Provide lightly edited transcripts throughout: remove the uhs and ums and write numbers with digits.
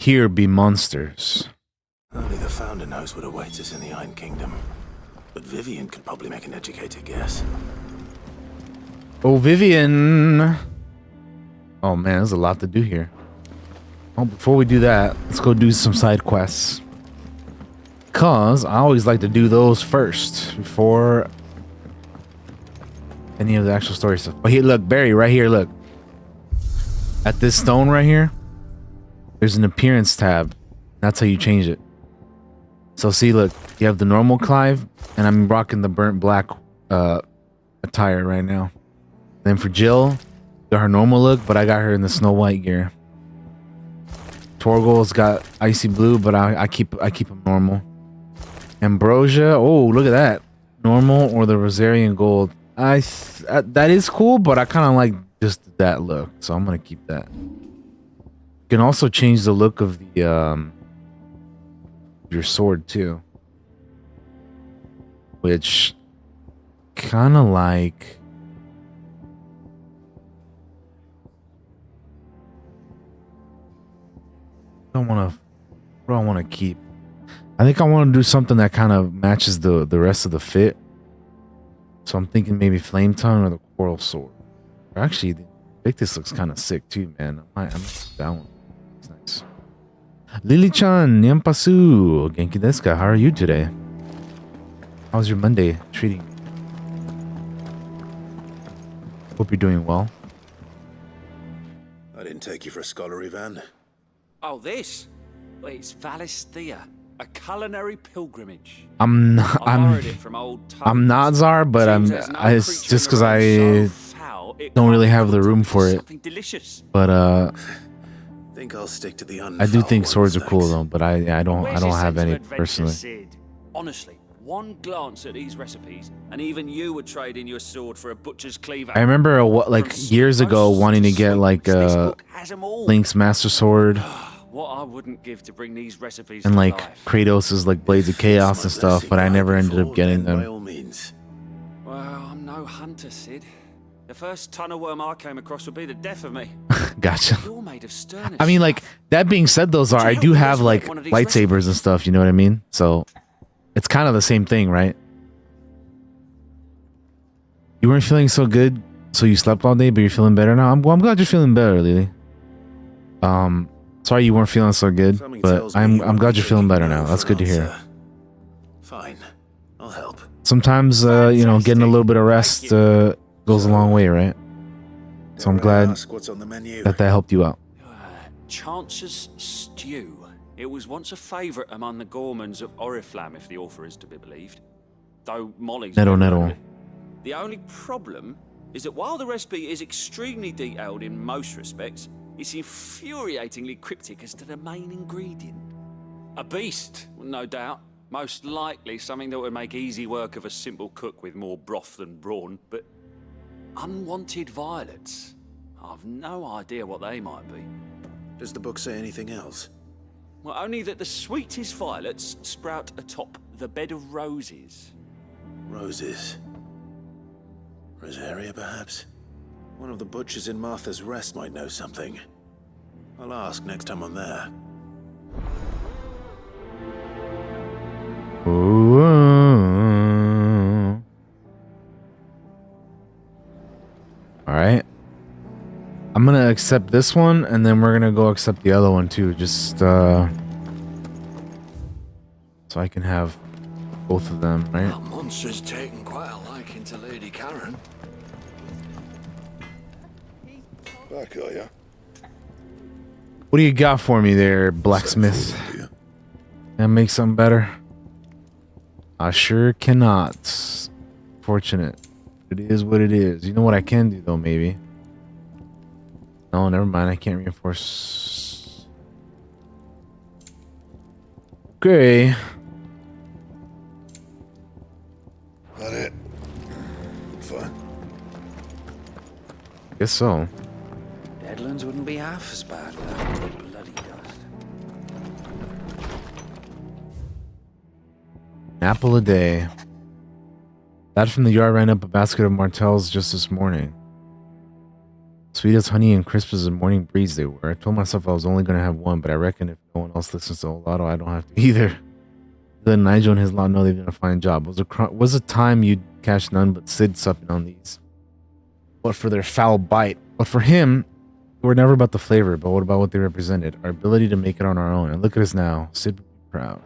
Here be monsters. Only the Founder knows what awaits us in the Iron Kingdom. But Vivian could probably make an educated guess. Oh, Vivian. Oh, man, there's a lot to do here. Oh, before we do that, let's go do some side quests. Because I always like to do those first before any of the actual story stuff. Oh, here, look, Barry, right here, look. At this stone right here, there's an appearance tab. That's how you change it. So see, look, you have the normal Clive, and I'm rocking the burnt black attire right now. Then for Jill, got her normal look, but I got her in the Snow White gear. Torgal's got icy blue, but I keep him normal. Ambrosia, oh look at that, normal or the Rosarian gold. That is cool, but I kind of like just that look, so I'm gonna keep that. You can also change the look of the your sword too, which kind of like. What do I want to keep? I think I want to do something that kind of matches the rest of the fit. So I'm thinking maybe Flame Tongue or the Coral Sword. Actually, the Victus looks kind of sick too, man. I might do that one. It's nice. Lily-chan, Nyampasu, Genki desu ka? How are you today? How's your Monday treating you? Hope you're doing well. I didn't take you for a scholar, Ivan. Oh, this? Well, it's Valisthea, a culinary pilgrimage. I'm borrowed it from old I'm not Czar, but it's just because I don't really have the room for it. But Think I'll stick to the I do think swords are cool thanks. though, but I don't have any personally. Honestly, one glance at these recipes, and even you would trade in your sword for a butcher's cleaver. I remember like years ago wanting to get like Link's Master Sword What I wouldn't give to bring these recipes and to like life. Kratos' like Blades of Chaos and stuff, but I never ended up getting By them. all means. Well, I'm no hunter, Sid. The first tunnel worm I came across would be the death of me. Gotcha. You're made of sternness. I mean, like, that being said, those are, I do have like lightsabers and stuff, you know what I mean? So it's kind of the same thing, right? You weren't feeling so good, so you slept all day, but you're feeling better now. I'm glad you're feeling better, Lily. Sorry you weren't feeling so good, Something but tells me I'm you won't glad be you're feeling taking better no now. That's for good to an hear. answer. Fine, I'll help. Sometimes, you know, getting a little bit of rest goes a long way, right? So I'm Dare I glad ask what's on the menu? that helped you out. Chance's Stew. It was once a favourite among the gourmands of Oriflamme, if the author is to be believed. Though Molly's... Nettle. The only problem is that while the recipe is extremely detailed in most respects, it's infuriatingly cryptic as to the main ingredient. A beast, no doubt. Most likely something that would make easy work of a simple cook with more broth than brawn, but unwanted violets. I've no idea what they might be. Does the book say anything else? Well, only that the sweetest violets sprout atop the bed of roses. Roses. Rosaria, perhaps? One of the butchers in Martha's Rest might know something. I'll ask next time I'm there. Ooh. All right. I'm gonna accept this one, and then we're gonna go accept the other one too, just so I can have both of them, right? That monster's taken quite a liking to Lady Karen. Back, are ya? What do you got for me there, blacksmith? Can I make something better? I sure cannot. Fortunate. It is what it is. You know what I can do though, maybe. No, never mind. I can't reinforce. Okay. That it? Fine. Guess so. Deadlands wouldn't be half as bad without the bloody dust. An apple a day. That from the yard ran up a basket of martels just this morning. Sweet as honey and crisp as a morning breeze they were. I told myself I was only going to have one, but I reckon if no one else listens to Olato, I don't have to either. Then Nigel and his lot know they've done a fine job. Was a time you'd catch none but Sid supping on these. But for their foul bite. But for him, we're never about the flavor, but what about what they represented? Our ability to make it on our own. And look at us now. Sid would be proud.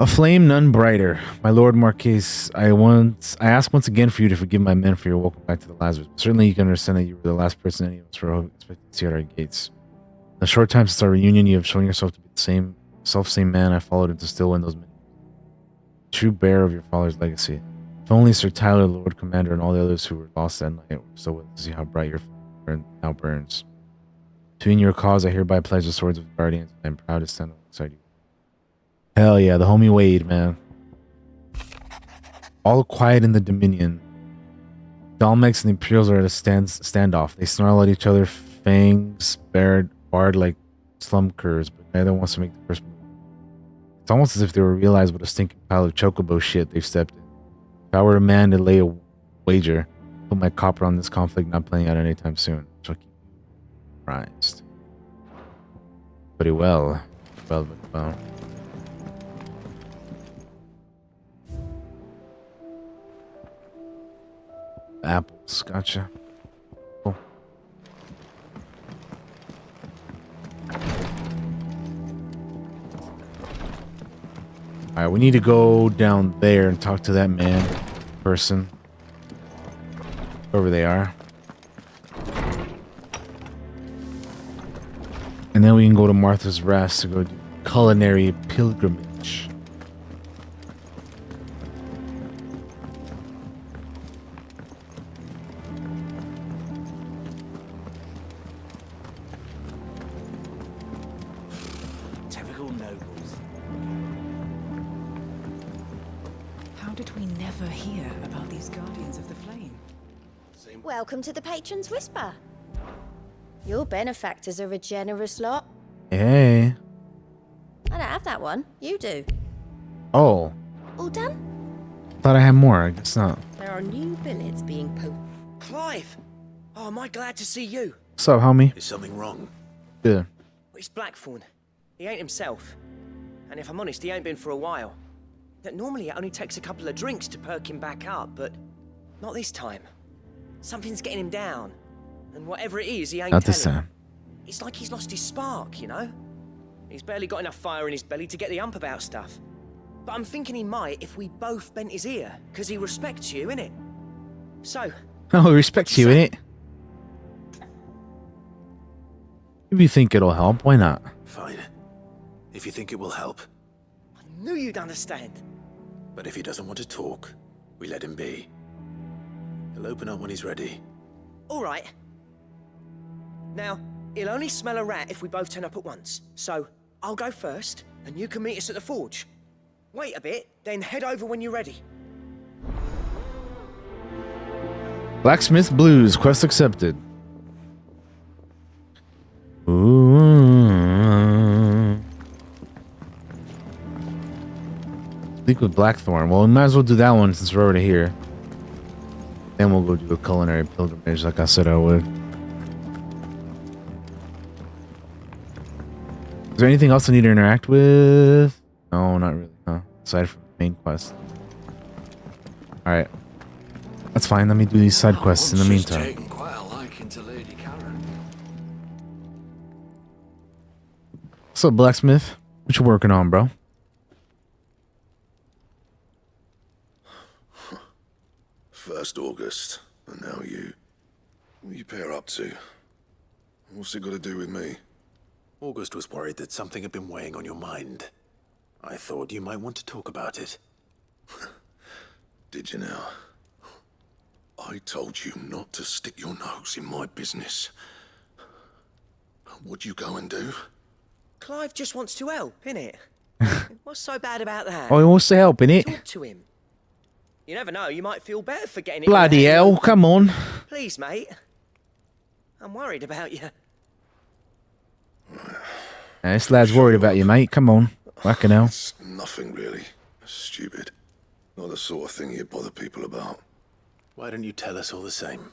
A flame none brighter. My Lord Marquise, I ask once again for you to forgive my men for your welcome back to the Lazarus. Certainly you can understand that you were the last person any of us were expecting to see at our gates. In the short time since our reunion, you have shown yourself to be the same man I followed into still win those many. True bearer of your father's legacy. If only Sir Tyler, Lord Commander, and all the others who were lost that night were still with us to see how bright your fire now burns. Between your cause, I hereby pledge the swords of the Guardians, and I am proud to stand alongside you. Hell yeah, the homie Wade, man. All quiet in the Dominion. Dalmex and the Imperials are at a standoff. They snarl at each other, fangs barred like slum curs, but neither wants to make the first move. It's almost as if they were realized what a stinking pile of chocobo shit they've stepped in. If I were a man to lay a wager, I'd put my copper on this conflict not playing out anytime soon. I'll keep you surprised. Pretty well. Well. Apples, gotcha. Cool. Alright, we need to go down there and talk to that person. Wherever they are. And then we can go to Martha's Rest to go do culinary pilgrimage. Welcome to the Patron's Whisper. Your benefactors are a generous lot. Hey. I don't have that one. You do. Oh. All done? Thought I had more. I guess not. There are new billets being posted. Clive! Oh, am I glad to see you? What's up, homie? Is something wrong? Yeah. Well, it's Blackthorn. He ain't himself. And if I'm honest, he ain't been for a while. That normally it only takes a couple of drinks to perk him back up, but not this time. Something's getting him down. And whatever it is, he ain't Not this telling. time. It's like he's lost his spark, you know? He's barely got enough fire in his belly to get the ump about stuff. But I'm thinking he might if we both bent his ear, because he respects you, innit? So... Oh, he respects you, innit? If you think it'll help, why not? Fine. If you think it will help. I knew you'd understand. But if he doesn't want to talk, we let him be. He'll open up when he's ready. All right. Now, he'll only smell a rat if we both turn up at once. So, I'll go first, and you can meet us at the forge. Wait a bit, then head over when you're ready. Blacksmith Blues, quest accepted. Ooh. Speak with Blackthorn. Well, we might as well do that one since we're already here. Then we'll go do a culinary pilgrimage like I said I would. Is there anything else I need to interact with? No, not really, huh? Aside from the main quest. Alright. That's fine, let me do these side quests in the meantime. Taken quite a liking to Lady Karen. What's up, Blacksmith? What you working on, bro? First August, and now you. What are you pair up to? What's it got to do with me? August was worried that something had been weighing on your mind. I thought you might want to talk about it. Did you now? I told you not to stick your nose in my business. What'd you go and do? Clive just wants to help, innit? What's so bad about that? Oh, he wants to help, innit? Talk to him. You never know, you might feel better for getting it. Bloody hell, come on. Please, mate. I'm worried about you. This lad's worried about you, mate. Come on. Fucking hell. It's nothing really. Stupid. Not the sort of thing you bother people about. Why don't you tell us all the same?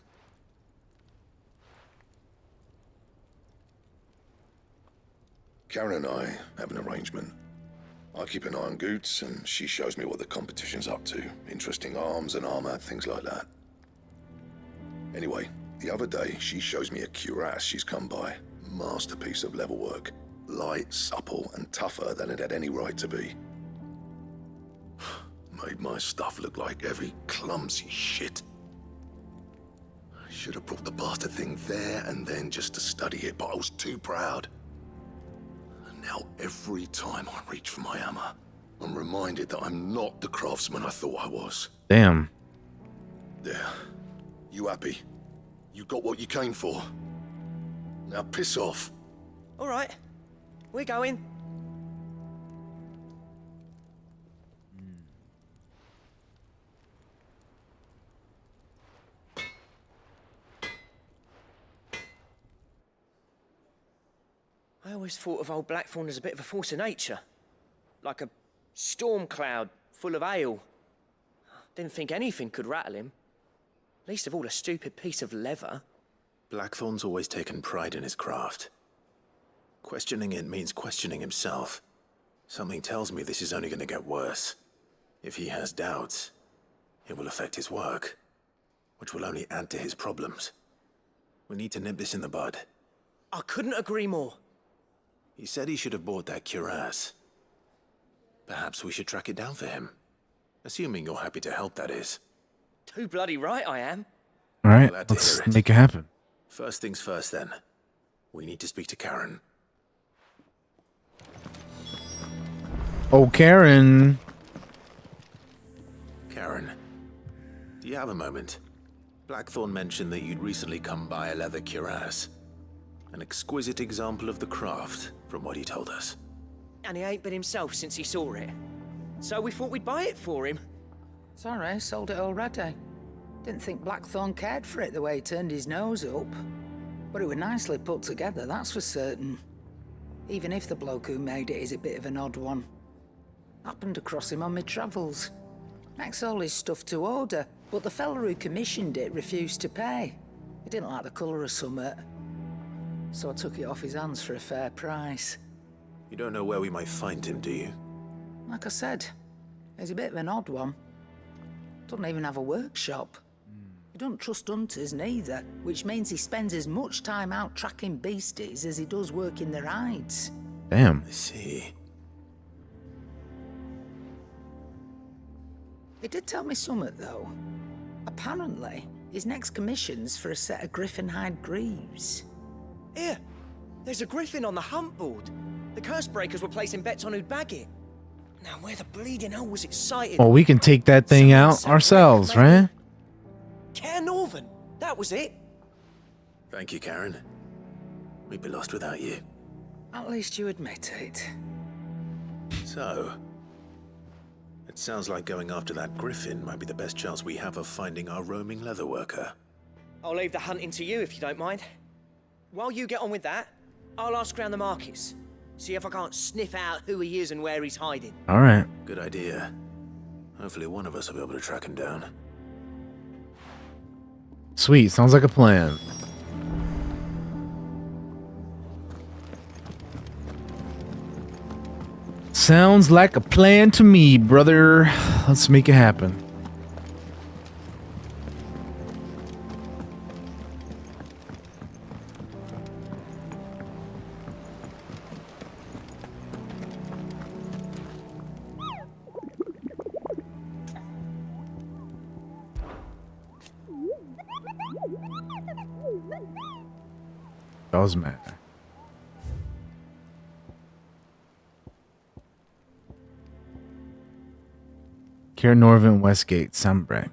Karen and I have an arrangement. I keep an eye on Goots, and she shows me what the competition's up to. Interesting arms and armor, things like that. Anyway, the other day, she shows me a cuirass she's come by. Masterpiece of level work. Light, supple, and tougher than it had any right to be. Made my stuff look like heavy, clumsy shit. I should have brought the bastard thing there and then just to study it, but I was too proud. And now every time I reach for my hammer, I'm reminded that I'm not the craftsman I thought I was. Damn. There. You happy? You got what you came for. Now piss off. All right, we're going. I always thought of old Blackthorn as a bit of a force of nature. Like a storm cloud full of hail. Didn't think anything could rattle him. Least of all a stupid piece of leather. Blackthorn's always taken pride in his craft. Questioning it means questioning himself. Something tells me this is only going to get worse. If he has doubts, it will affect his work, which will only add to his problems. We need to nip this in the bud. I couldn't agree more. He said he should have bought that cuirass. Perhaps we should track it down for him. Assuming you're happy to help, that is. Too bloody right I am. All right, Glad to let's hear it. make it happen. First things first, then. We need to speak to Karen. Oh, Karen. Karen, do you have a moment? Blackthorn mentioned that you'd recently come by a leather cuirass. An exquisite example of the craft, from what he told us. And he ain't been himself since he saw it. So we thought we'd buy it for him. Sorry, sold it already. Didn't think Blackthorn cared for it the way he turned his nose up. But it was nicely put together, that's for certain. Even if the bloke who made it is a bit of an odd one. Happened across him on my travels. Makes all his stuff to order, but the fella who commissioned it refused to pay. He didn't like the colour of summit. So I took it off his hands for a fair price. You don't know where we might find him, do you? Like I said, he's a bit of an odd one. Doesn't even have a workshop. He don't trust hunters neither, which means he spends as much time out tracking beasties as he does working their hides. Damn. I see. He did tell me something, though. Apparently, his next commission's for a set of griffin hide greaves. Here, there's a griffin on the hunt board. The curse breakers were placing bets on who'd bag it. Now, where the bleeding hell was it sighted? Well, we can take that thing out ourselves, right? Care Northern, that was it. Thank you, Karen. We'd be lost without you. At least you admit it. So, it sounds like going after that griffin might be the best chance we have of finding our roaming leatherworker. I'll leave the hunting to you if you don't mind. While you get on with that, I'll ask around the markets. See if I can't sniff out who he is and where he's hiding. All right. Good idea. Hopefully one of us will be able to track him down. Sweet. Sounds like a plan. Sounds like a plan to me, brother. Let's make it happen. Does matter. Kier Norvin, Westgate, Sambreck.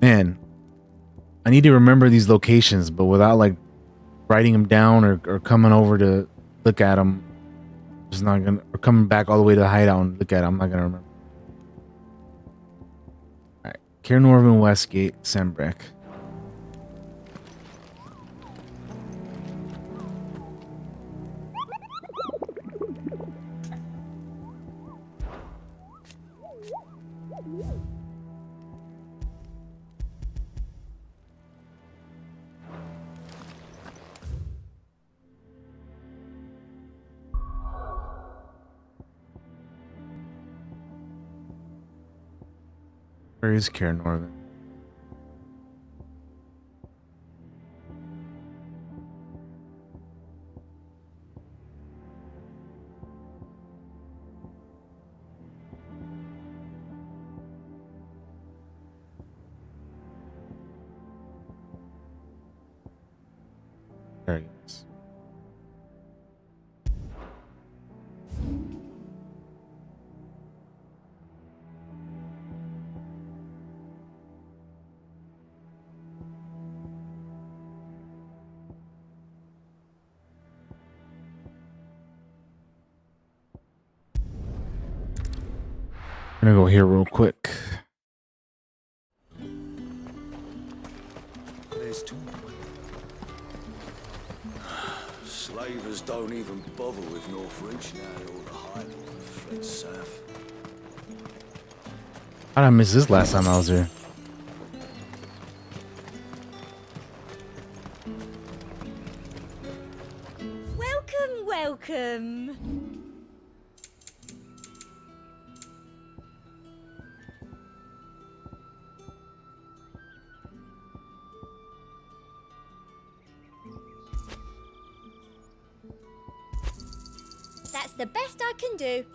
Man, I need to remember these locations, but without like writing them down or coming over to look at them. Just not gonna, or coming back all the way to the hideout and look at them. I'm not gonna remember. All right, Kier Norvin, Westgate, Sambreck. Where is Care Northern? There he is. I'm gonna go here real quick. There's two. Slavers don't even bother with Northridge now. All the hype fled south. How did I miss this last time I was here? Welcome, welcome. That's the best I can do.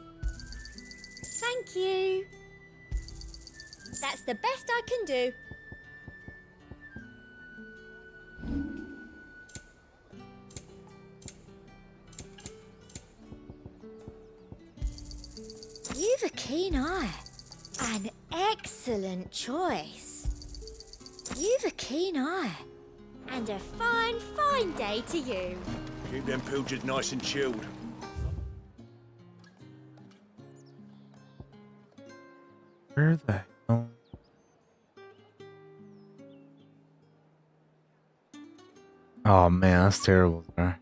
Thank you. That's the best I can do. You've a keen eye. An excellent choice. You've a keen eye. And a fine, fine day to you. Keep them pilchards nice and chilled. Where the hell? Oh man, that's terrible. Bro.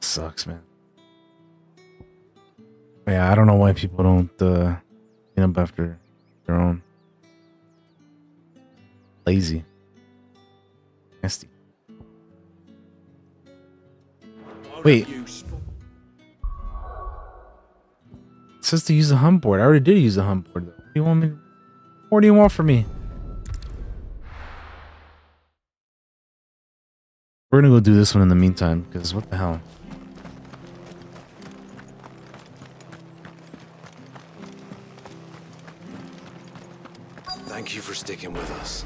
Sucks, man. Yeah, I don't know why people don't clean up after their own. Lazy. Nasty. Wait. It says to use the hump board. I already did use the hump board though. What do you want me? What do you want from me? We're gonna go do this one in the meantime, because what the hell? Thank you for sticking with us.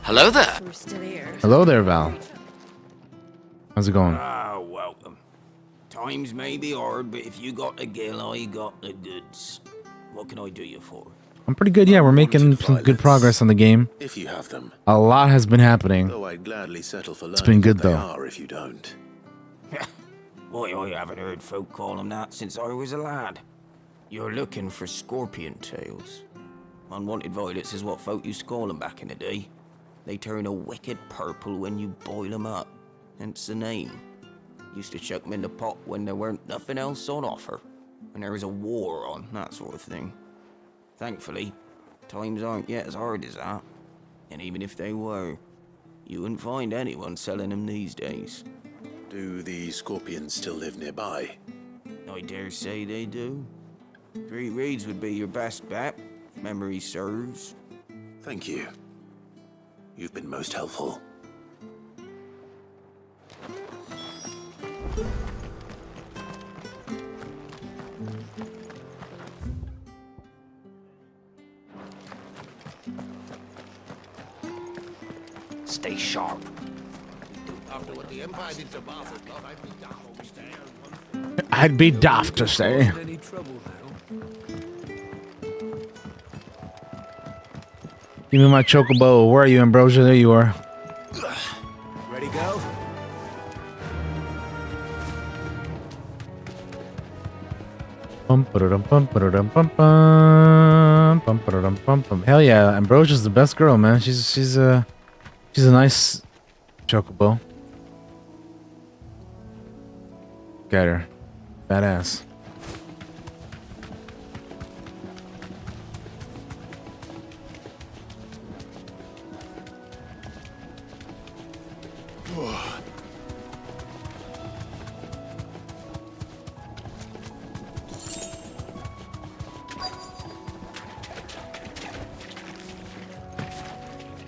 Hello there. We're still here. Hello there, Val. How's it going? Ah, welcome. Times may be hard, but if you got the gill, I got the goods. What can I do you for? I'm pretty good. Yeah, we're making some good progress on the game. If you have them. A lot has been happening. Though I'd gladly settle for It's been good what they though. are if you don't. Why, I haven't heard folk call them that since I was a lad. You're looking for scorpion tails. Unwanted violets is what folk used to call them back in the day. They turn a wicked purple when you boil them up. Hence the name. Used to chuck them in the pot when there weren't nothing else on offer. When there was a war on, that sort of thing. Thankfully, times aren't yet as hard as that. And even if they were, you wouldn't find anyone selling them these days. Do the scorpions still live nearby? I dare say they do. 3 Reeds would be your best bet, if memory serves. Thank you. You've been most helpful. Stay sharp. After what the Empire did to Bath, I'd be daft to say. any trouble now? Give me my chocobo. Where are you, Ambrosia? There you are. Ready, go? Hell yeah, Ambrosia's the best girl, man. She's a nice chocobo. Got her. Badass.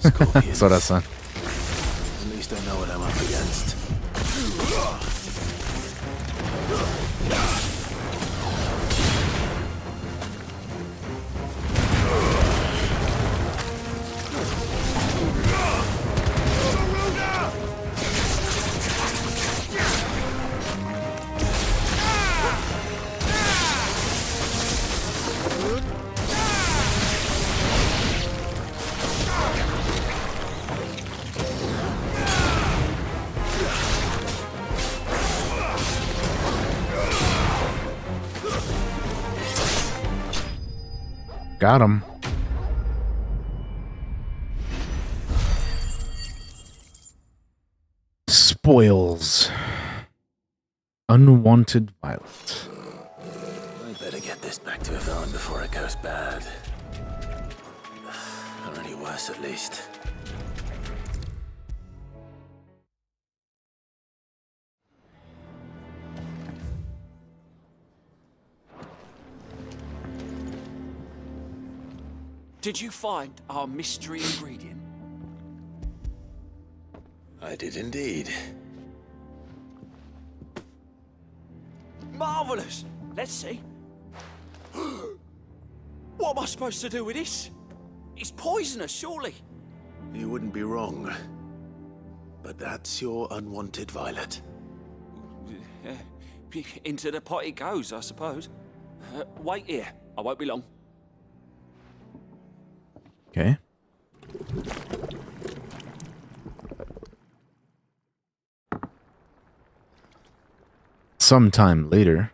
Scorpions. Sora-san. At least I know what I'm up against. Got him. Spoils. Unwanted violet. I better get this back to Yvonne before it goes bad. Or any worse, at least. Did you find our mystery ingredient? I did indeed. Marvelous! Let's see. What am I supposed to do with this? It's poisonous, surely. You wouldn't be wrong. But that's your unwanted violet. Into the pot it goes, I suppose. Wait here. I won't be long. Okay. Sometime later.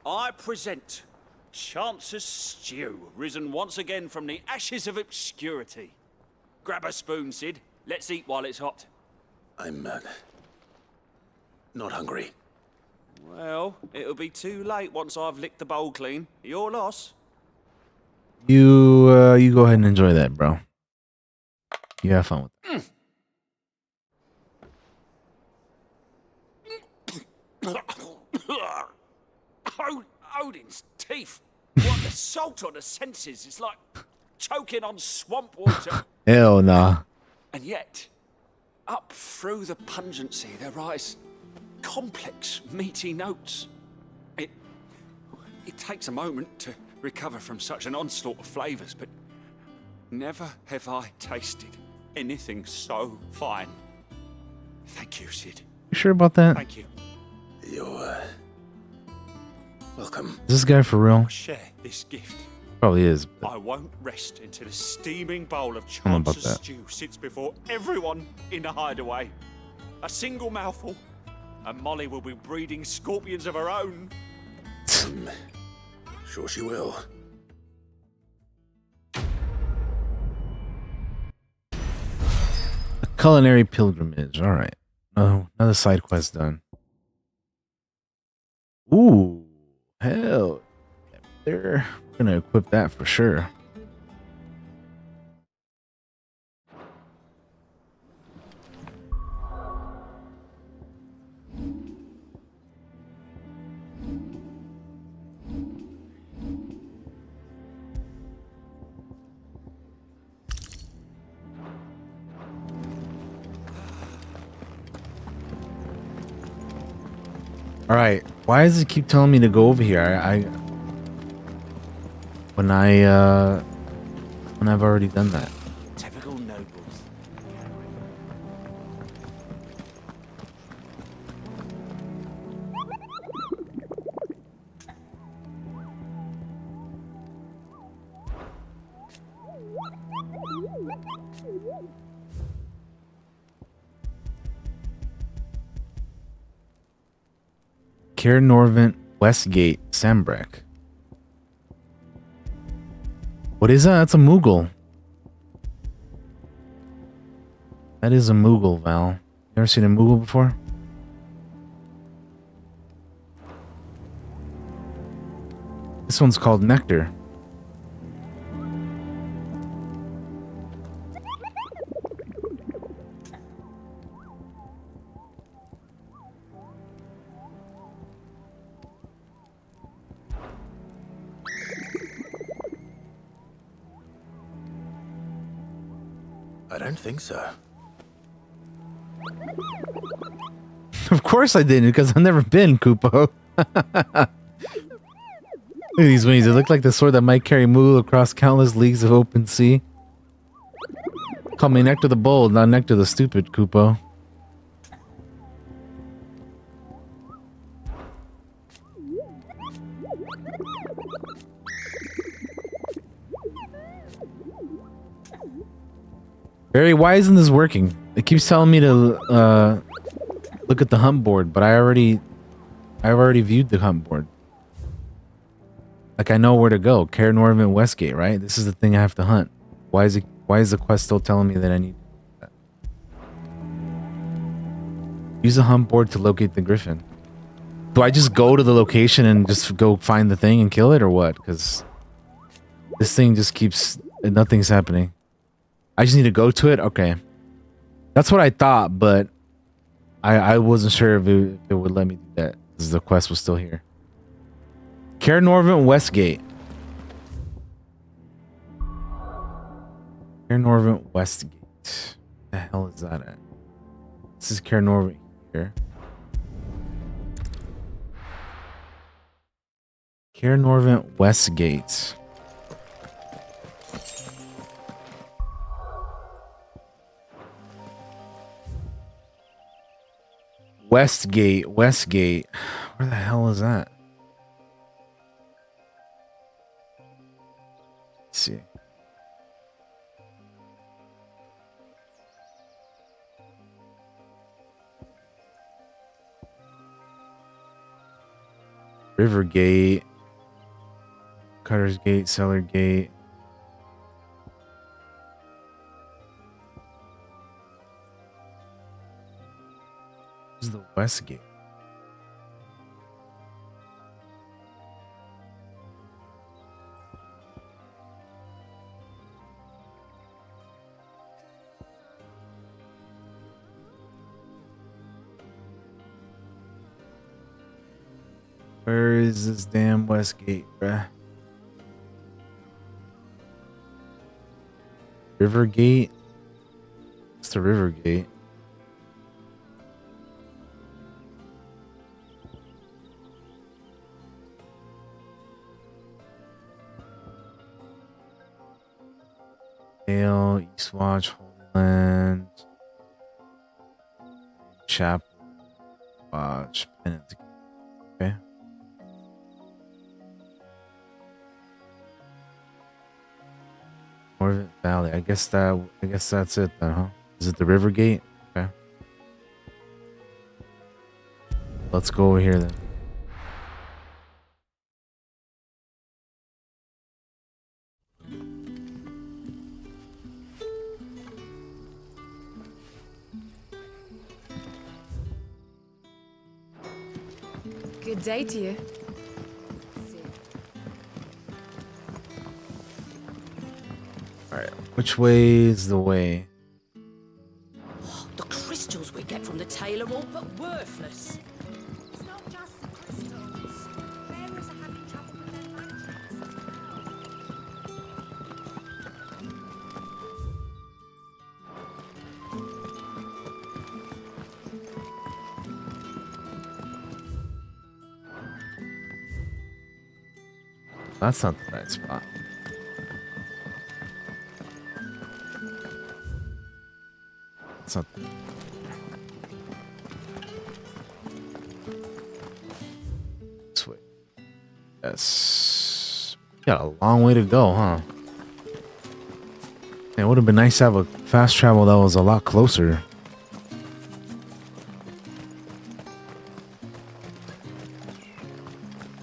I present Chance's Stew, risen once again from the ashes of obscurity. Grab a spoon, Sid. Let's eat while it's hot. I'm, not hungry. Well, it'll be too late once I've licked the bowl clean. Your loss. You go ahead and enjoy that, bro. You have fun with it. Odin's teeth. What the salt on the senses is like choking on swamp water. Hell nah. And yet, up through the pungency there rise complex, meaty notes. It takes a moment to recover from such an onslaught of flavors, but never have I tasted anything so fine. Thank you, Sid. You sure about that? Thank you. You're, welcome. Is this guy for real? I share this gift. Probably is. But I won't rest until a steaming bowl of don't know about Chance's that. stew sits before everyone in the hideaway. A single mouthful, and Molly will be breeding scorpions of her own. Sure she will. A culinary pilgrimage. All right. Oh, another side quest done. Ooh, hell. We're gonna equip that for sure. All right. Why does it keep telling me to go over here? When I've already done that. Typical nobles. Cair Norvent, Westgate, Sambrek. What is that? That's a Moogle. That is a Moogle, Val. You ever seen a Moogle before? This one's called Nectar. I don't think so. Of course I didn't, because I've never been, Kupo. Look at these wings. They look like the sword that might carry Mulu across countless leagues of open sea. Call me Nectar the Bold, not Nectar the Stupid, Kupo. Barry, why isn't this working? It keeps telling me to look at the hunt board, but I already viewed the hunt board. Like I know where to go. Care Norman Westgate, right? This is the thing I have to hunt. Why is the quest still telling me that I need that? Use the hunt board to locate the griffin. Do I just go to the location and just go find the thing and kill it, or what? Because this thing just keeps nothing's happening. I just need to go to it? Okay. That's what I thought, but I wasn't sure if it would let me do that, because the quest was still here. Care Norvin Westgate. Care Norvin Westgate. What the hell is that at? This is Care Norvin here. Care Norvin Westgate. Westgate. Where the hell is that? Let's see. Rivergate. Cutter's Gate, Cellar Gate. This is the Westgate. Where is this damn Westgate, bruh? Rivergate? It's the Rivergate. Dale, Eastwatch, Homeland, Chapel, Watch, Penance. Okay. Northern Valley. I guess that's it then, huh? Is it the Rivergate? Okay. Let's go over here then. Good day to you. Alright, which way is the way? The crystals we get from the tail are all but worthless. It's not just the crystals. Fairies are having trouble with their magics as well. That's not the right spot. That's not. This way. Yes. Got a long way to go, huh? It would have been nice to have a fast travel that was a lot closer.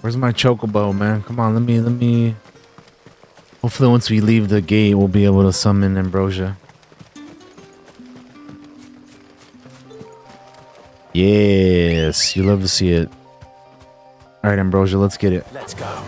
Where's my chocobo, man? Come on, let me. Hopefully once we leave the gate, we'll be able to summon Ambrosia. Yes, you love to see it. Alright, Ambrosia, let's get it. Let's go.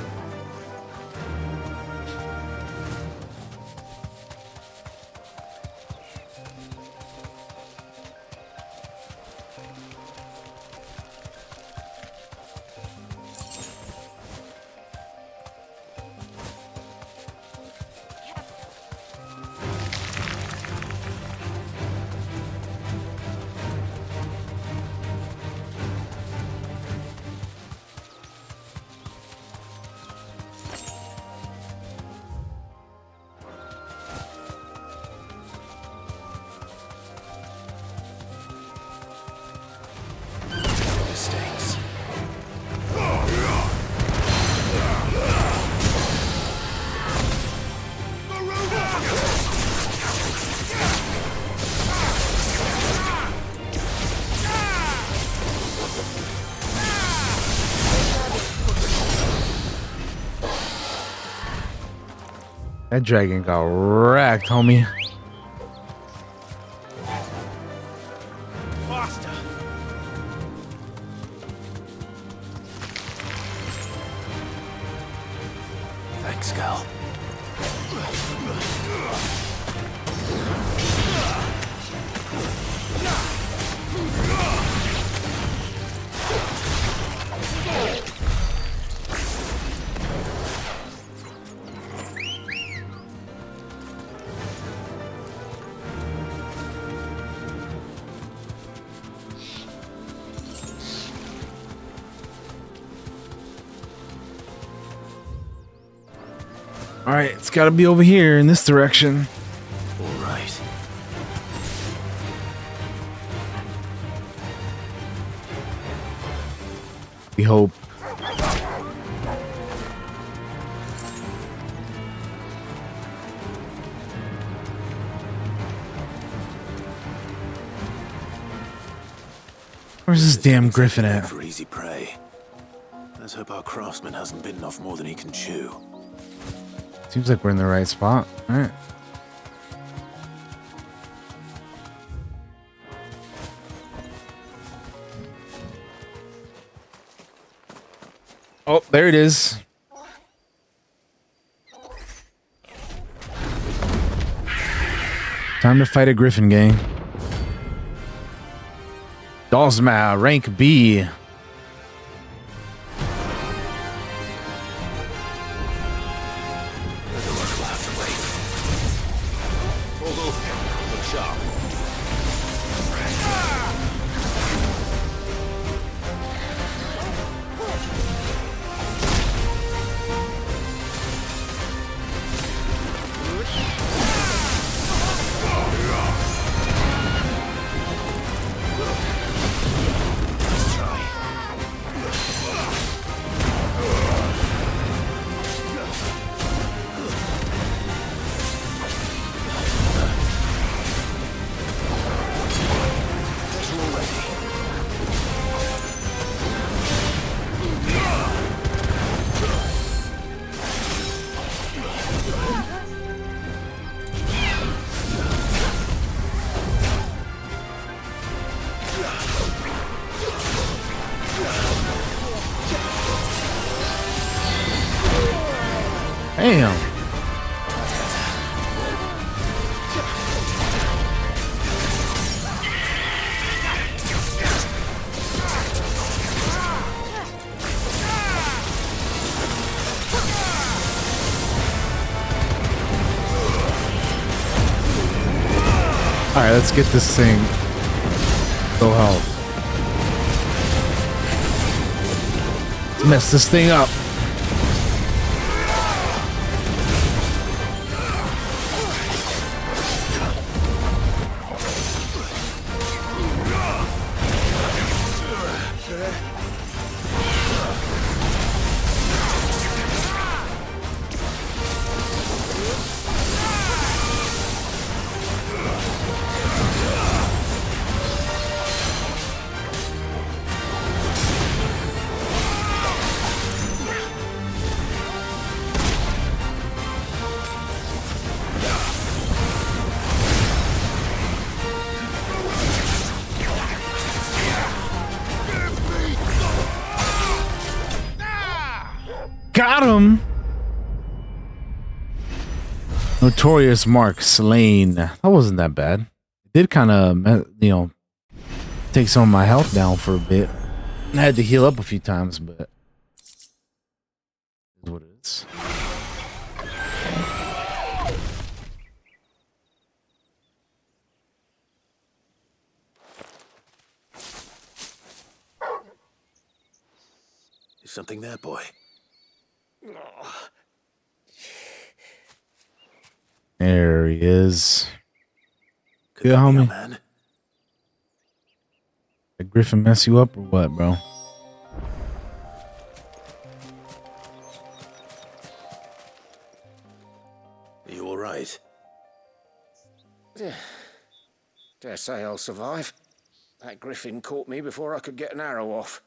That dragon got wrecked, homie. Faster! Thanks, Gal. All right, it's got to be over here in this direction. All right. We hope. Where's this damn griffin at? For easy prey. Let's hope our craftsman hasn't bitten off more than he can chew. Seems like we're in the right spot. All right. Oh, there it is. Time to fight a griffin, gang. Dawsma, rank B. Damn. All right, let's get this thing. Go help. Let's mess this thing up. Got him! Notorious Mark slain. That wasn't that bad. It did kind of, take some of my health down for a bit. I had to heal up a few times, but is what it is. Is something there, boy? There he is. Could Good, that be our homie. man? Did Griffin mess you up or what, bro? Are you all right? Dare say I'll survive. That griffin caught me before I could get an arrow off.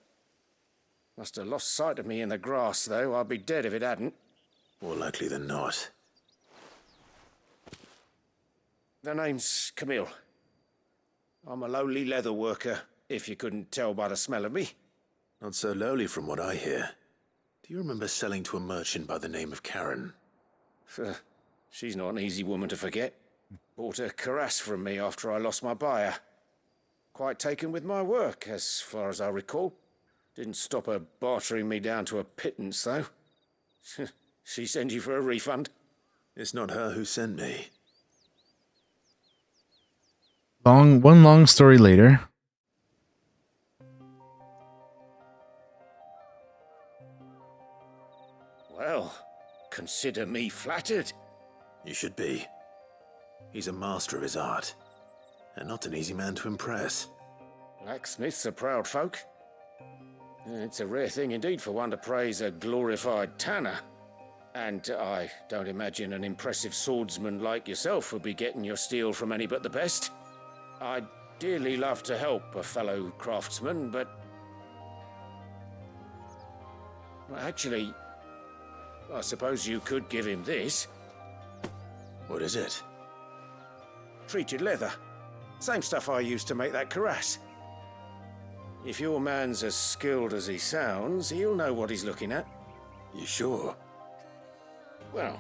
Must have lost sight of me in the grass, though. I'd be dead if it hadn't. More likely than not. The name's Camille. I'm a lowly leather worker, if you couldn't tell by the smell of me. Not so lowly from what I hear. Do you remember selling to a merchant by the name of Karen? She's not an easy woman to forget. Bought a cuirass from me after I lost my buyer. Quite taken with my work, as far as I recall. Didn't stop her bartering me down to a pittance, though. She sent you for a refund? It's not her who sent me. One long story later. Well, consider me flattered. You should be. He's a master of his art, and not an easy man to impress. Blacksmiths are proud folk. It's a rare thing indeed for one to praise a glorified tanner. And I don't imagine an impressive swordsman like yourself would be getting your steel from any but the best. I'd dearly love to help a fellow craftsman, but... Well, actually, I suppose you could give him this. What is it? Treated leather. Same stuff I used to make that cuirass. If your man's as skilled as he sounds, he'll know what he's looking at. You sure? Well,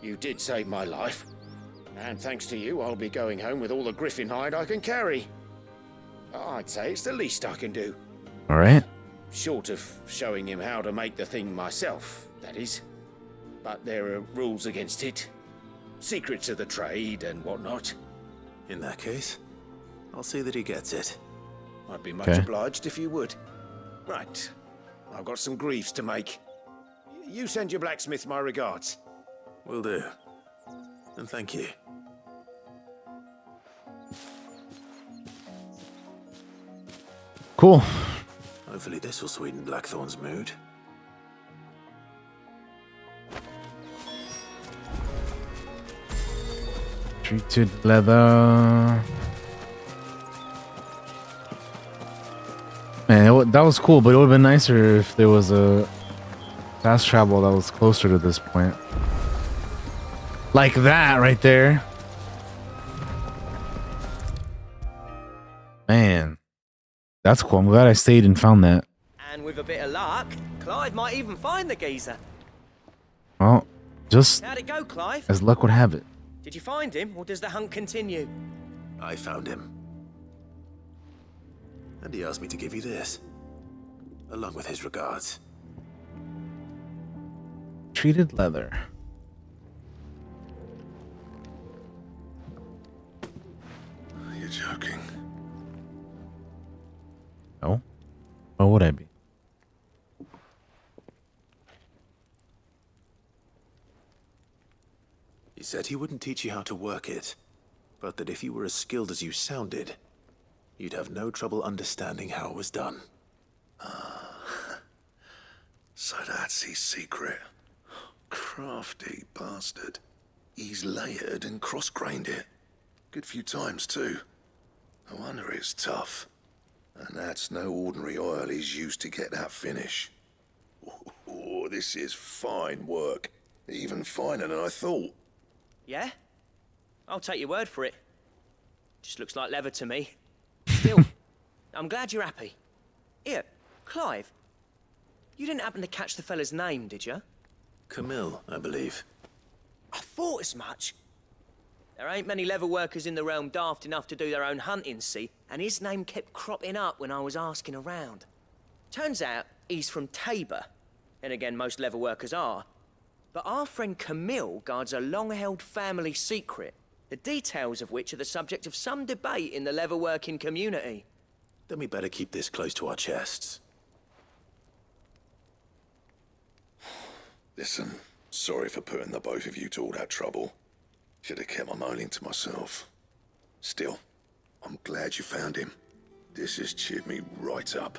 you did save my life. And thanks to you, I'll be going home with all the griffin hide I can carry. I'd say it's the least I can do. All right. Short of showing him how to make the thing myself, that is. But there are rules against it. Secrets of the trade and whatnot. In that case, I'll see that he gets it. I'd be much obliged if you would. Right. I've got some greaves to make. You send your blacksmith my regards. Will do. And thank you. Cool. Hopefully this will sweeten Blackthorn's mood. Treated leather. Man, that was cool, but it would have been nicer if there was a fast travel that was closer to this point. Like that right there. Man, that's cool. I'm glad I stayed and found that. And with a bit of luck, Clive might even find the geezer. Well, just How'd it go, Clive? as luck would have it. Did you find him, or does the hunt continue? I found him. And he asked me to give you this, along with his regards. Treated leather. You're joking. No. Why would I be? He said he wouldn't teach you how to work it, but that if you were as skilled as you sounded, you'd have no trouble understanding how it was done. So that's his secret. Crafty bastard. He's layered and cross-grained it. Good few times, too. No wonder it's tough. And that's no ordinary oil he's used to get that finish. Oh, this is fine work. Even finer than I thought. Yeah? I'll take your word for it. Just looks like leather to me. Still, I'm glad you're happy. Here, Clive. You didn't happen to catch the fella's name, did you? Camille, I believe. I thought as much. There ain't many leather workers in the realm daft enough to do their own hunting, see? And his name kept cropping up when I was asking around. Turns out he's from Tabor. And again, most leather workers are. But our friend Camille guards a long-held family secret, the details of which are the subject of some debate in the leather-working community. Then we better keep this close to our chests. Listen, sorry for putting the both of you to all that trouble. Should have kept my moaning to myself. Still, I'm glad you found him. This has cheered me right up.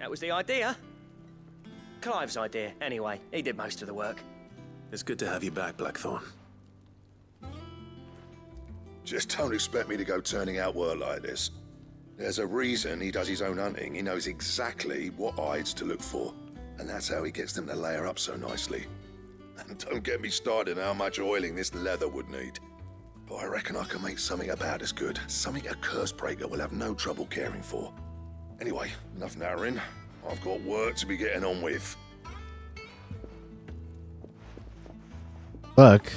That was the idea. Clive's idea, anyway. He did most of the work. It's good to have you back, Blackthorn. Just don't expect me to go turning out work like this. There's a reason he does his own hunting. He knows exactly what hides to look for. And that's how he gets them to layer up so nicely. And don't get me started on how much oiling this leather would need. but I reckon I can make something about as good. Something a curse breaker will have no trouble caring for. Anyway, enough narrowing. I've got work to be getting on with. Look.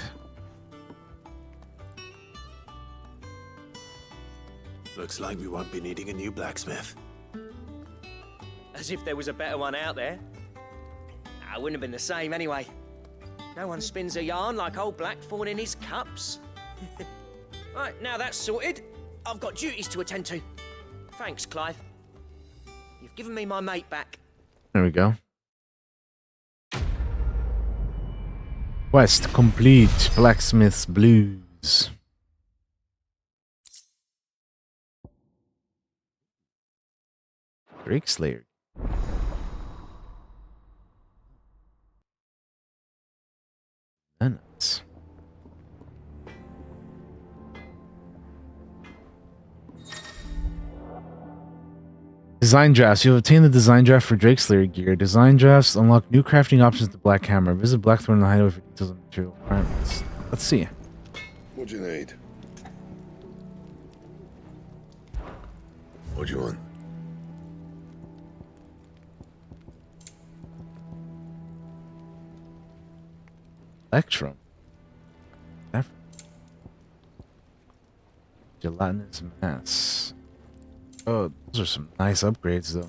Looks like we won't be needing a new blacksmith. As if there was a better one out there. I wouldn't have been the same anyway. No one spins a yarn like old Blackthorn in his cups. Right, now that's sorted, I've got duties to attend to. Thanks, Clive. You've given me my mate back. There we go. Quest complete. Blacksmith's Blues. Drake Slayer. Nice. Design drafts. You've obtained the design draft for Drake Slayer gear. Design drafts unlock new crafting options to Black Hammer. Visit Blackthorn in the hideaway for details on material requirements. Let's see. What do you need? What do you want? Electrum. Gelatinous mass. Oh, those are some nice upgrades, though.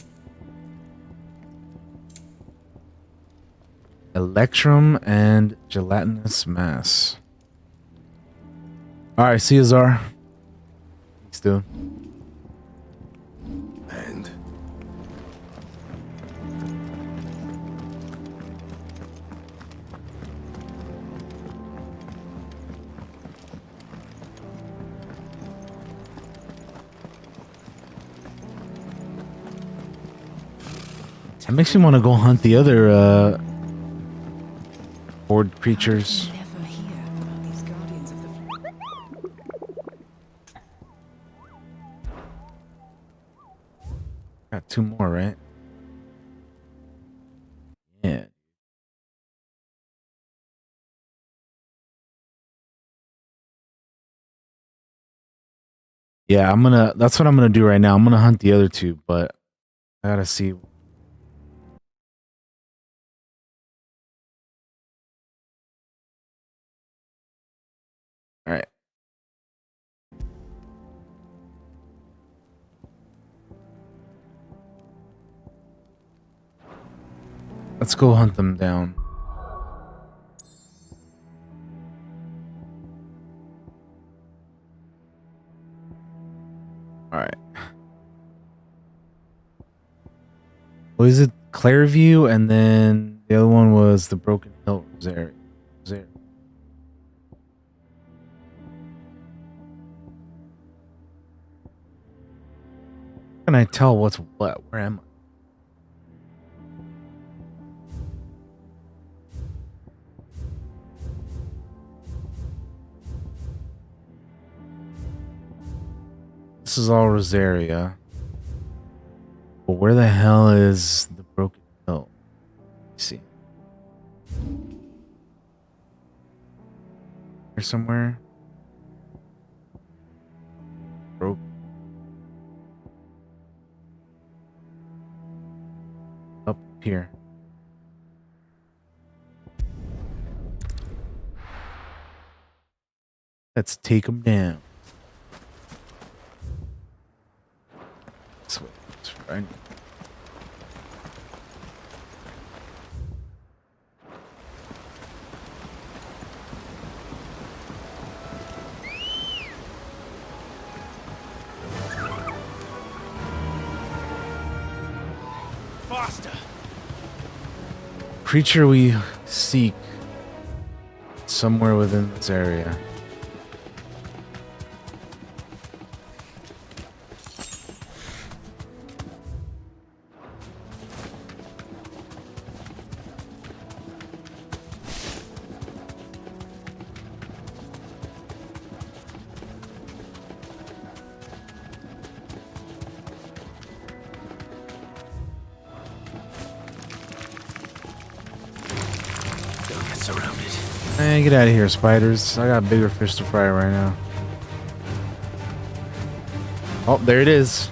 Electrum and gelatinous mass. All right, Caesar. Thanks, dude. And? That makes me want to go hunt the other horde creatures. Never hear about these guardians of the Got 2 more, right? Yeah. Yeah, that's what I'm gonna do right now. I'm gonna hunt the other 2, but I gotta see. All right. Let's go hunt them down. All right. What is it? Clairview, and then the other one was the Broken Hill Rosary. How can I tell what's what? Where am I? This is all Rosaria. But where the hell is the Broken Hill? Let's see. Here somewhere. Broken. Up here. Let's take them down. This way. That's right. Faster! Creature we seek somewhere within this area. Don't get surrounded. Hey, get out of here, spiders. I got bigger fish to fry right now. Oh, there it is.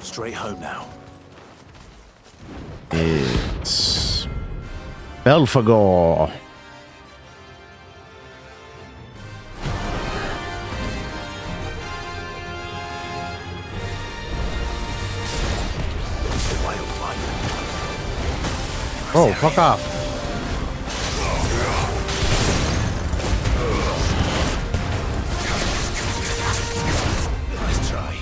Straight home now. It's Belphegor. Oh, fuck off. Nice try.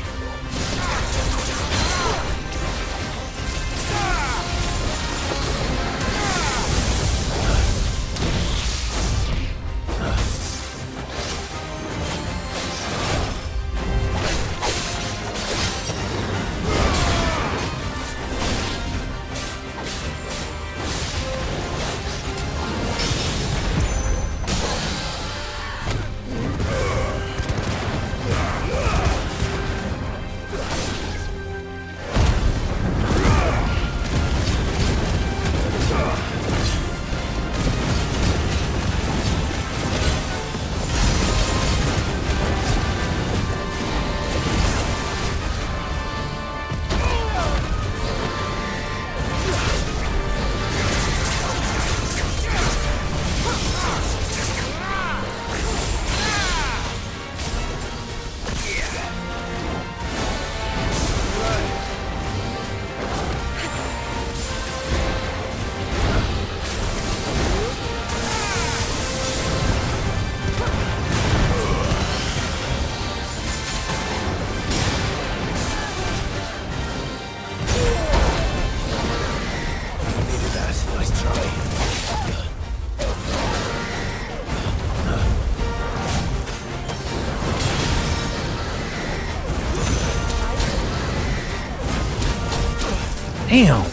Damn.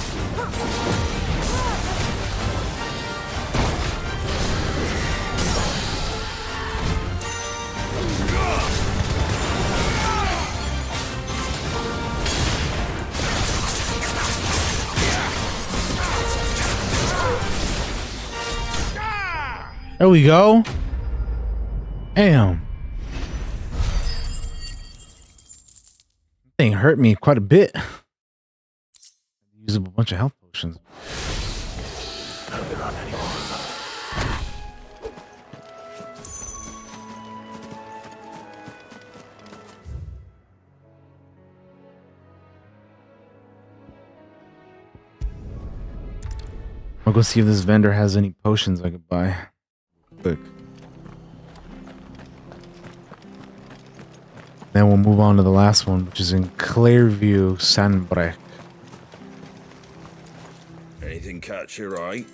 There we go. Damn. Thing hurt me quite a bit. Use a bunch of health potions. Hope there aren't any more of them. I'll go see if this vendor has any potions I could buy. Quick. Then we'll move on to the last one, which is in Clairview, Sandbreck. Anything catch your eye?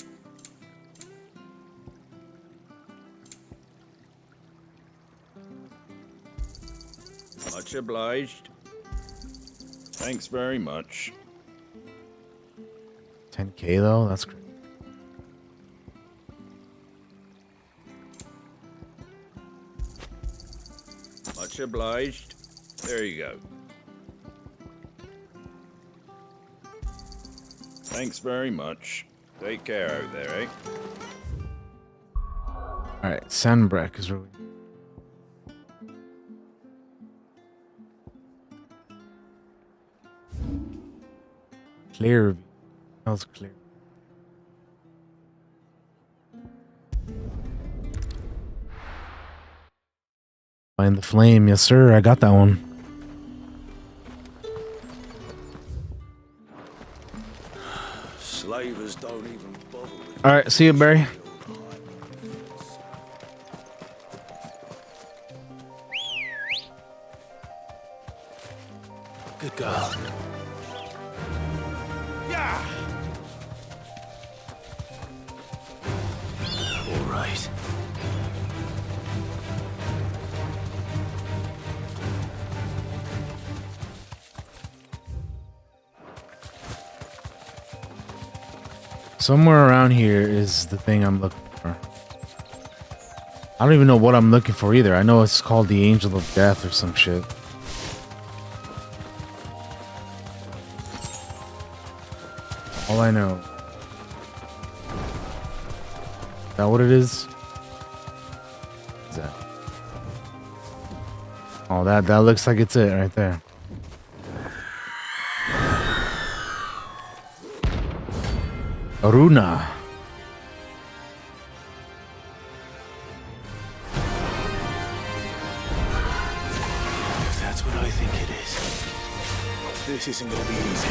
Much obliged. Thanks very much. 10k though? That's great. Much obliged. There you go. Thanks very much. Take care out there, eh? Alright, Sandbreck is really... Clearview. That was clear. Find the flame. Yes, sir. I got that one. Slavers don't even bother with... All right. See you, Barry. Good girl. Yeah. All right. Somewhere around here is the thing I'm looking for. I don't even know what I'm looking for either. I know it's called the Angel of Death or some shit. All I know. Is that what it is? Is that? Oh, that looks like it's it right there. Runa. If that's what I think it is, this isn't gonna be easy.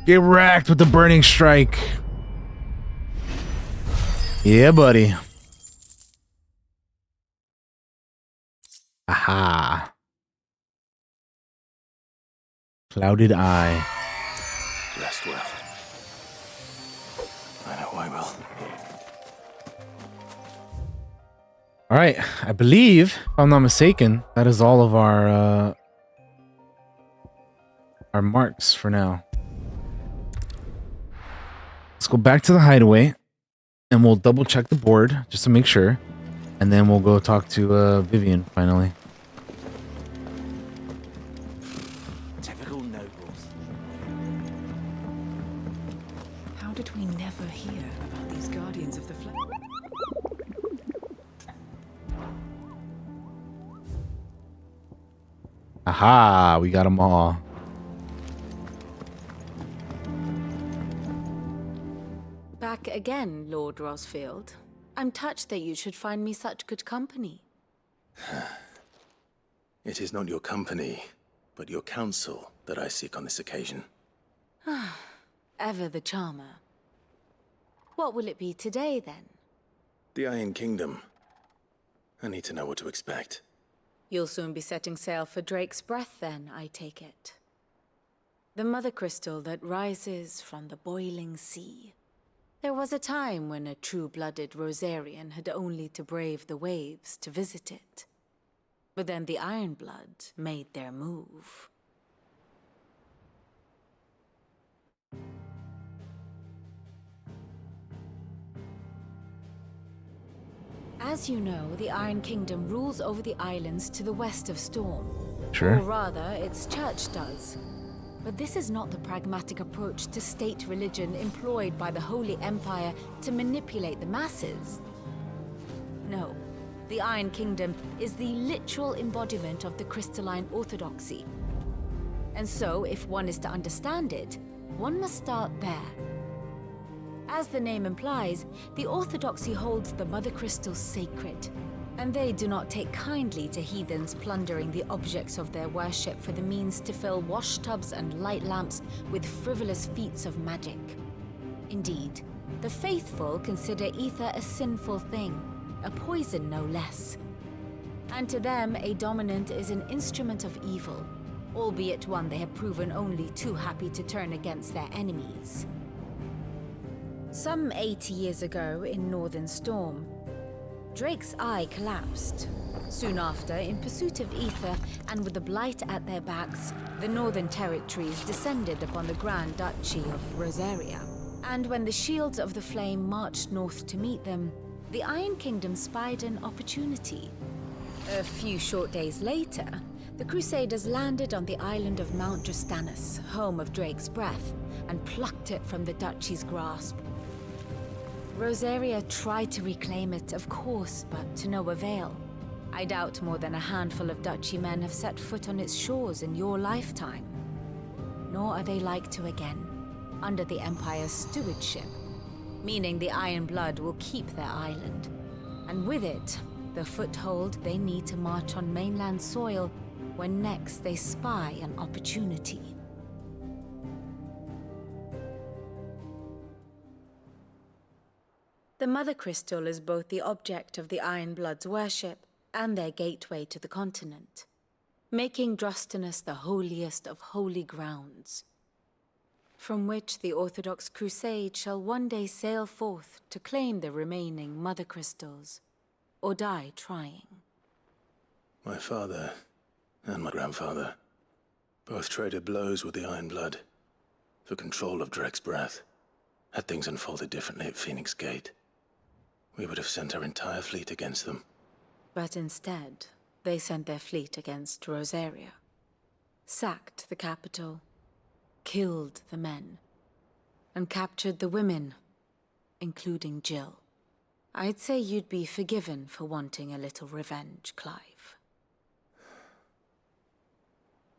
Get racked with the burning strike. Yeah, buddy. Aha. Clouded eye. Rest well. I know I will. All right, I believe, if I'm not mistaken, that is all of our marks for now. Let's go back to the hideaway, and we'll double check the board just to make sure, and then we'll go talk to Vivian finally. Typical nobles. How did we never hear about these guardians of the flame? Aha, we got them all. Back again, Lord Rosfield. I'm touched that you should find me such good company. It is not your company, but your counsel that I seek on this occasion. Ever the charmer. What will it be today, then? The Iron Kingdom. I need to know what to expect. You'll soon be setting sail for Drake's Breath, then, I take it. The mother crystal that rises from the boiling sea. There was a time when a true-blooded Rosarian had only to brave the waves to visit it. But then the Ironblood made their move. As you know, the Iron Kingdom rules over the islands to the west of Storm. Sure. Or rather, its church does. But this is not the pragmatic approach to state religion employed by the Holy Empire to manipulate the masses. No, the Iron Kingdom is the literal embodiment of the crystalline orthodoxy. And so, if one is to understand it, one must start there. As the name implies, the orthodoxy holds the Mother Crystals sacred, and they do not take kindly to heathens plundering the objects of their worship for the means to fill washtubs and light lamps with frivolous feats of magic. Indeed, the faithful consider ether a sinful thing, a poison no less. And to them, a dominant is an instrument of evil, albeit one they have proven only too happy to turn against their enemies. Some 80 years ago in Northern Storm, Drake's eye collapsed. Soon after, in pursuit of ether and with the blight at their backs, the Northern Territories descended upon the Grand Duchy of Rosaria. And when the Shields of the Flame marched north to meet them, the Iron Kingdom spied an opportunity. A few short days later, The Crusaders landed on the island of Mount Justanus, home of Drake's Breath, and plucked it from the Duchy's grasp. Rosaria tried to reclaim it, of course, but to no avail. I doubt more than a handful of Duchy men have set foot on its shores in your lifetime. Nor are they like to again, under the Empire's stewardship, meaning the Iron Blood will keep their island. And with it, the foothold they need to march on mainland soil when next they spy an opportunity. The Mother Crystal is both the object of the Iron Blood's worship and their gateway to the continent, making Drostanus the holiest of holy grounds, from which the Orthodox Crusade shall one day sail forth to claim the remaining Mother Crystals, or die trying. My father and my grandfather both traded blows with the Iron Blood for control of Drake's Breath. Had things unfolded differently at Phoenix Gate, we would have sent our entire fleet against them. But instead, they sent their fleet against Rosaria, sacked the capital, killed the men, and captured the women, including Jill. I'd say you'd be forgiven for wanting a little revenge, Clive.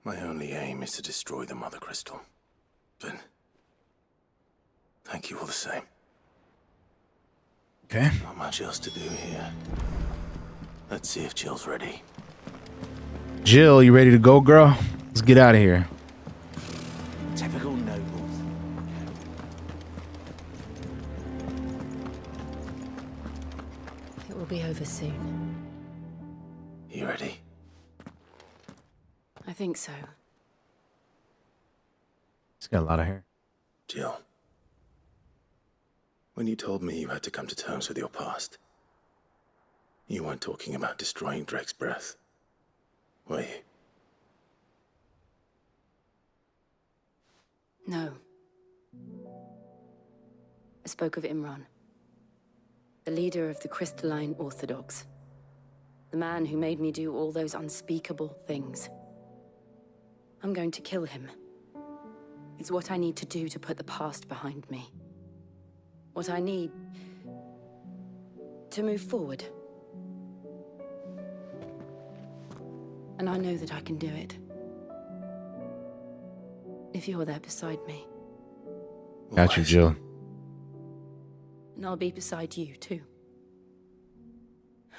My only aim is to destroy the Mother Crystal. But thank you all the same. Okay. Not much else to do here. Let's see if Jill's ready. Jill, you ready to go, girl? Let's get out of here. Typical nobles. It will be over soon. You ready? I think so. He's got a lot of hair. Jill, when you told me you had to come to terms with your past, you weren't talking about destroying Drake's Breath, were you? No. I spoke of Imran, the leader of the Crystalline Orthodox. The man who made me do all those unspeakable things. I'm going to kill him. It's what I need to do to put the past behind me. What I need to move forward. And I know that I can do it. If you're there beside me. Got you, Jill. And I'll be beside you, too.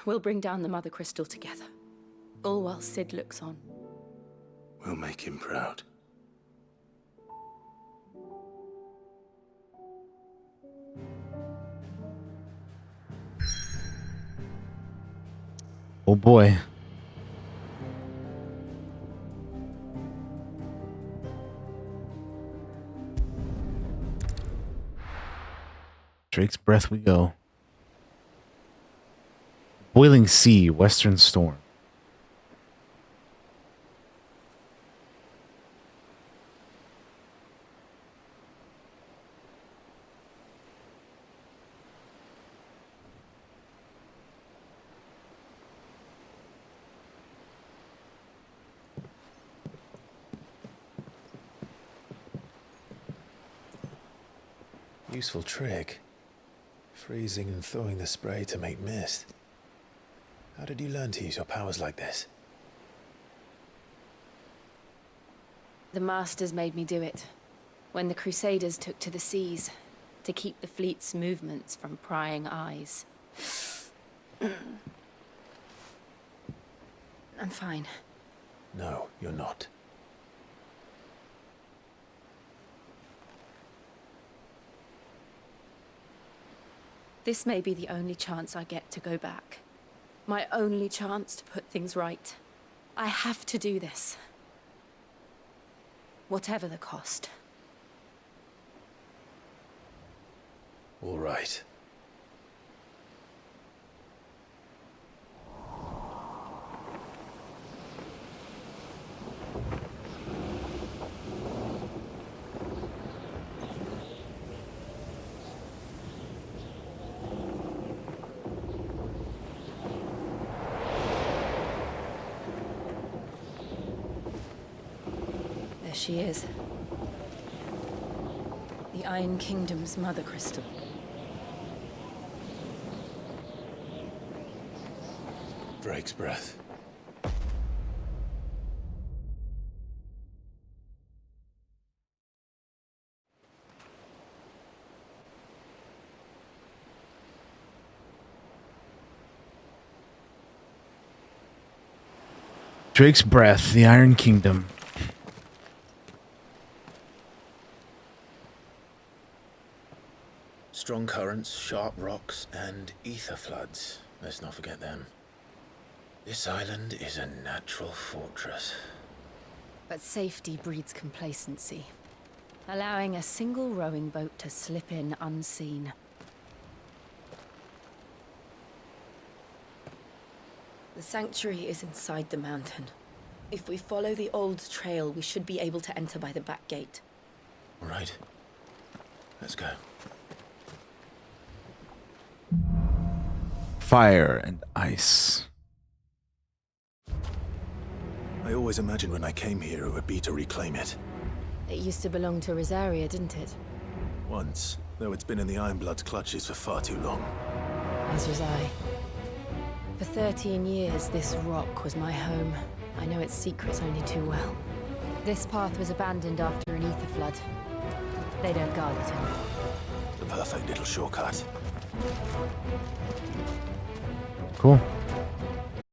We'll bring down the Mother Crystal together. All while Sid looks on. We'll make him proud. Oh boy. Drake's Breath we go. Boiling Sea, Western Storm. Useful trick. Freezing and throwing the spray to make mist. How did you learn to use your powers like this? The Masters made me do it. When the Crusaders took to the seas, to keep the fleet's movements from prying eyes. I'm fine. No, you're not. This may be the only chance I get to go back. My only chance to put things right. I have to do this. Whatever the cost. All right. she is. The Iron Kingdom's mother crystal. Drake's breath. Drake's breath, the Iron Kingdom. Strong currents, sharp rocks, and ether floods. Let's not forget them. This island is a natural fortress. But safety breeds complacency, allowing a single rowing boat to slip in unseen. The sanctuary is inside the mountain. If we follow the old trail, we should be able to enter by the back gate. All right. Let's go. Fire and ice. I always imagined when I came here it would be to reclaim it. It used to belong to Rosaria, didn't it? Once, though it's been in the Ironblood's clutches for far too long. As was I. For 13 years, this rock was my home. I know its secrets only too well. This path was abandoned after an ether flood. They don't guard it anymore. The perfect little shortcut. Cool.